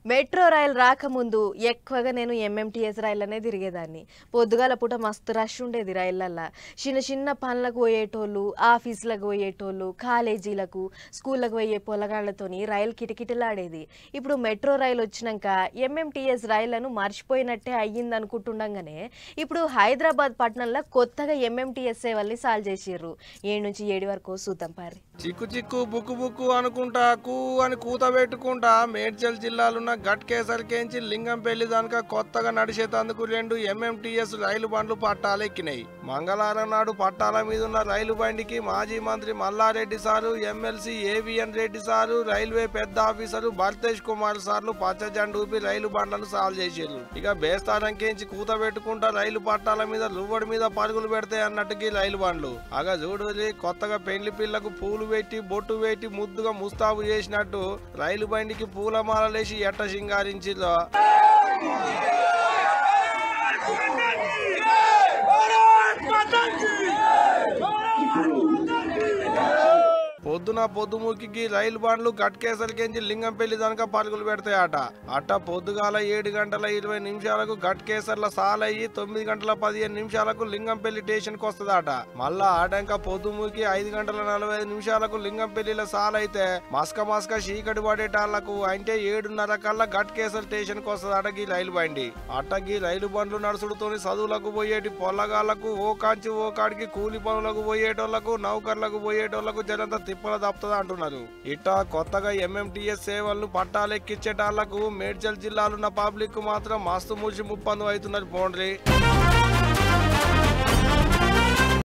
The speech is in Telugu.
మెట్రో రైలు రాకముందు ఎక్కువగా నేను ఎంఎంటీఎస్ రైళ్ళనే తిరిగేదాన్ని. పొద్దుగాల పూట మస్తు రష్ ఉండేది రైళ్ళల్లో. చిన్న చిన్న పనులకు పోయేటోళ్ళు, ఆఫీసులకు పోయేటోళ్ళు, కాలేజీలకు, స్కూళ్ళకు పోయే పొలగాళ్లతోని రైలు కిటకిటలాడేది. ఇప్పుడు మెట్రో రైలు వచ్చినాక ఎంఎంటీఎస్ రైళ్లను మర్చిపోయినట్టే అయ్యింది అనుకుంటుండగానే ఇప్పుడు హైదరాబాద్ పట్టణంలో కొత్తగా ఎంఎంటీఎస్ సేవల్ని సాల్వ్ చేసిర్రు. 7 నుంచి 7 వరకు చూద్దాం పారి. చిక్కు చిక్కు బుక్కు బుక్కు అనుకుంటా కూ అని కూత పెట్టుకుంటా మేడ్చల్ జిల్లాలున్న గట్కేసరికేంచి లింగంపల్లి దానిక కొత్తగా నడిచేతందుకు 2 ఎంఎంటీఎస్ రైలు బండ్లు పట్టాలెక్కినాయి. మంగళవారం నాడు పట్టాల మీద ఉన్న రైలు బండికి మాజీ మంత్రి Malla Reddy sir, MLC AVN Reddy sir, railway పెద్ద ఆఫీసరు భర్తేష్ కుమార్ సార్లు పచ్చ జెండా ఊపి రైలు బండ్లను సాల్వ్ చేసారు. ఇక బేస్తారంకేంచి కూత పెట్టుకుంటా రైలు పట్టాల మీద లువ్వడి మీద పరుగులు పెడతాయి అన్నట్టుకి రైలు బండ్లు. అగ చూడు కొత్తగా పెళ్లి పిల్లకు పూలు పెట్టి బొట్టు పెట్టి ముద్దుగా ముస్తాబు చేసినట్టు రైలు బండికి పూలమాలలేసి ఎట్ట సింగారించిలో. పొద్దున పొద్దుముకి రైలు బండ్లు గట్కేసరికేంచి లింగంపల్లి దానిక పరుగులు పెడతాయట. అట్ట పొద్దుగాల 7 గంటల 20 నిమిషాలకు గట్కేసర్ల సాలయ్యి 9 గంటల 15 నిమిషాలకు లింగంపల్లి స్టేషన్ కు వస్తుందట. మళ్ళా ఆటంక పొద్దుముకి 5 గంటల 45 నిమిషాలకు లింగంపల్లిలో సాలైతే మస్క చీకటి పడేటాళ్లకు అంటే 7:30 కల్లా గట్కేసర్ స్టేషన్ కు వస్తుందట గీ రైలు బండి. అట్టకి రైలు బండ్లు నడుచుడుతోని చదువులకు పోయేటి పొల్లగాళ్లకు ఓ కాంచి ఓ కాడికి కూలి పనులకు పోయేటోళ్లకు నౌకర్లకు పోయేటోళ్లకు జరంత తిప్పల తప్పుతుంది అంటున్నారు. ఇట్టా కొత్తగా ఎంఎంటీఎస్ సేవలను పట్టాలెక్కించేటాళ్లకు మేడ్చల్ జిల్లాలున్న పబ్లిక్ మాత్రం మస్తు ముడిచి ముప్పందు అవుతున్నారు పోండ్రి.